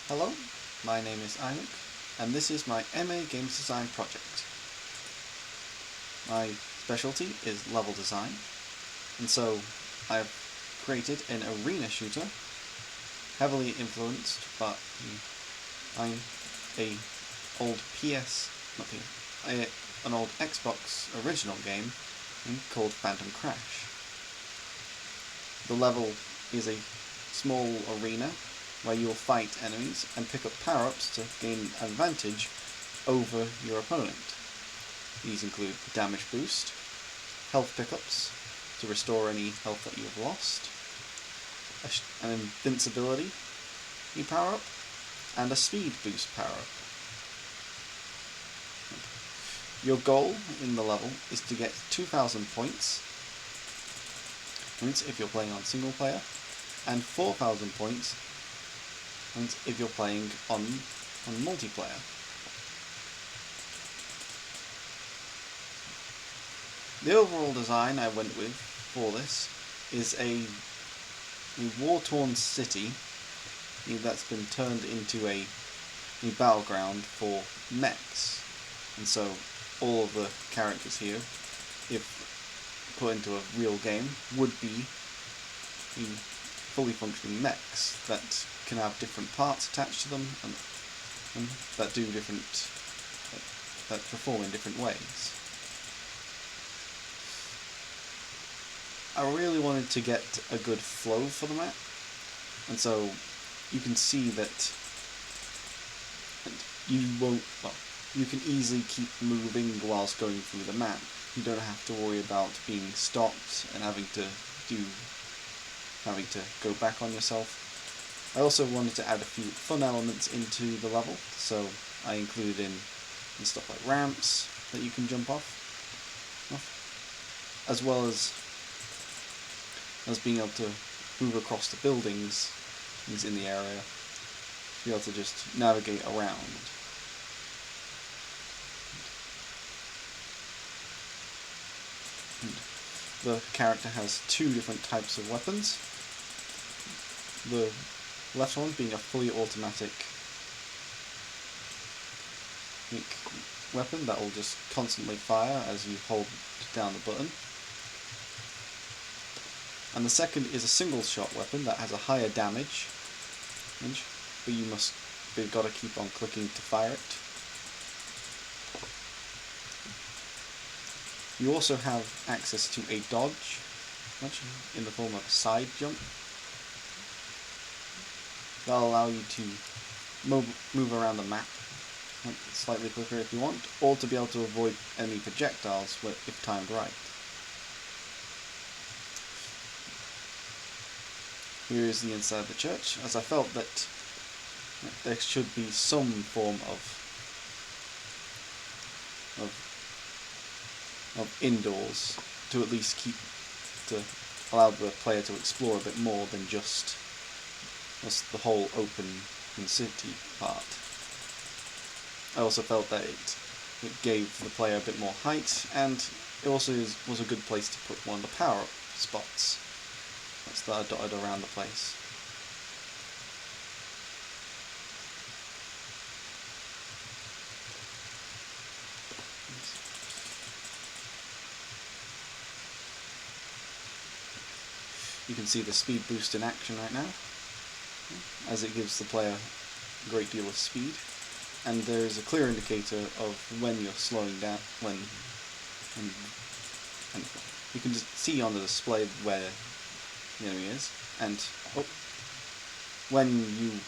Hello, my name is Einuk, and this is my MA Games Design project. My specialty is level design, and so I've created an arena shooter, heavily influenced by a old an old Xbox original game called Phantom Crash. The level is a small arena where you'll fight enemies and pick up power-ups to gain advantage over your opponent. These include damage boost, health pickups to restore any health that you've lost, an invincibility power-up, and a speed boost power-up. Your goal in the level is to get 2,000 points if you're playing on single player, and 4,000 points if you're playing on multiplayer. The overall design I went with for this is a war-torn city that's been turned into a battleground for mechs, and so all of the characters here, if put into a real game, would be fully functioning mechs that can have different parts attached to them and that do that perform in different ways. I really wanted to get a good flow for the map, and so you can see that you can easily keep moving whilst going through the map. You don't have to worry about being stopped and having to go back on yourself. I also wanted to add a few fun elements into the level, so I included in stuff like ramps that you can jump off, as well as being able to move across the buildings in the area, to be able to just navigate around. The character has two different types of weapons. The left one being a fully automatic weapon that will just constantly fire as you hold down the button. And the second is a single shot weapon that has a higher damage, but you've got to keep on clicking to fire it. You also have access to a dodge in the form of a side jump. That'll allow you to move around the map slightly quicker if you want, or to be able to avoid enemy projectiles if timed right. Here is the inside of the church, as I felt that there should be some form of indoors to at least allow the player to explore a bit more than just the whole open city part. I also felt that it gave the player a bit more height, and it also was a good place to put one of the power-up spots that are dotted around the place. You can see the speed boost in action right now, as it gives the player a great deal of speed, and there is a clear indicator of when you're slowing down, and you can just see on the display where the enemy is, and when you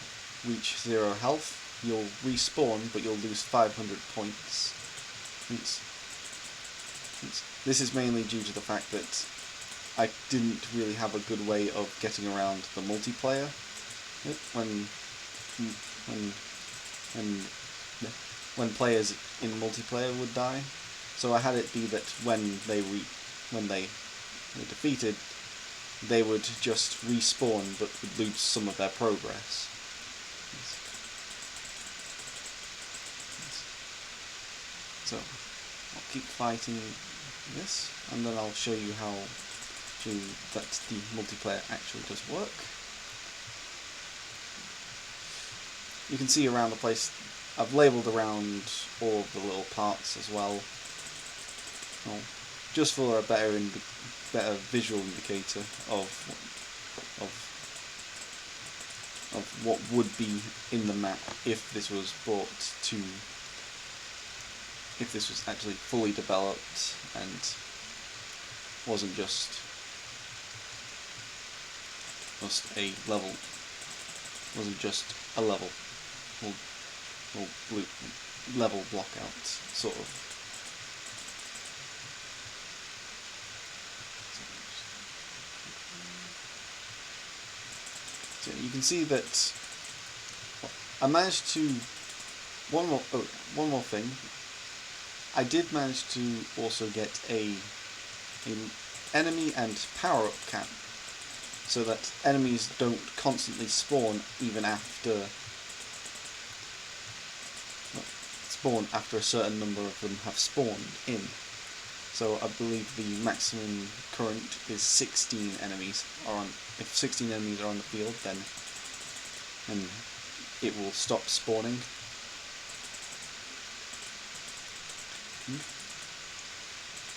reach 0 health, you'll respawn, but you'll lose 500 points. This is mainly due to the fact that I didn't really have a good way of getting around the multiplayer when players in multiplayer would die. So I had it be that when they were defeated, they would just respawn but would lose some of their progress. So I'll keep fighting this, and then I'll show you that the multiplayer actually does work. you can see around the place, I've labelled around all of the little parts as well, just for a better visual indicator of what would be in the map if this was if this was actually fully developed and wasn't just a level, wasn't just a level or level block out sort of. So you can see that I managed to one more thing. I did manage to also get an enemy and power-up cap, so that enemies don't constantly spawn even after a certain number of them have spawned in. So I believe the maximum current is 16 enemies are on. If 16 enemies are on the field, then it will stop spawning.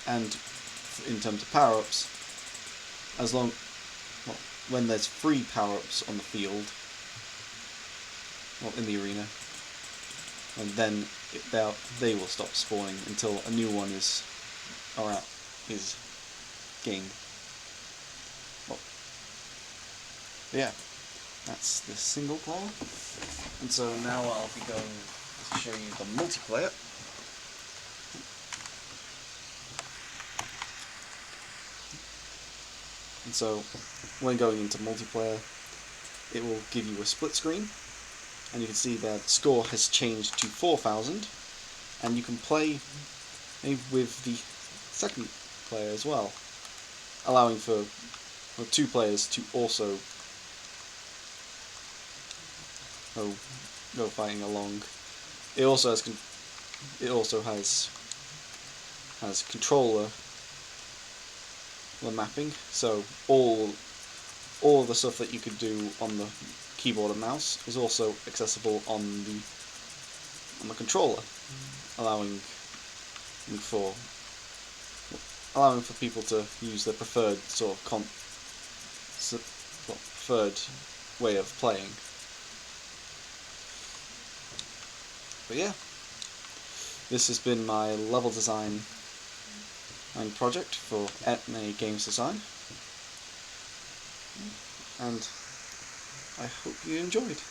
And in terms of power-ups, when there's free power-ups on the field, in the arena, and then they will stop spawning until a new one is gained. Yeah, that's the single player. And so now I'll be going to show you the multiplayer. And so when going into multiplayer, it will give you a split screen, and you can see that score has changed to 4,000, and you can play with the second player as well, allowing for 2 players to also go fighting along. It also has controller mapping, so all of the stuff that you could do on the keyboard and mouse is also accessible on the controller, allowing for people to use their preferred preferred way of playing. But yeah, this has been my level design project for Etne Games Design, and I hope you enjoyed.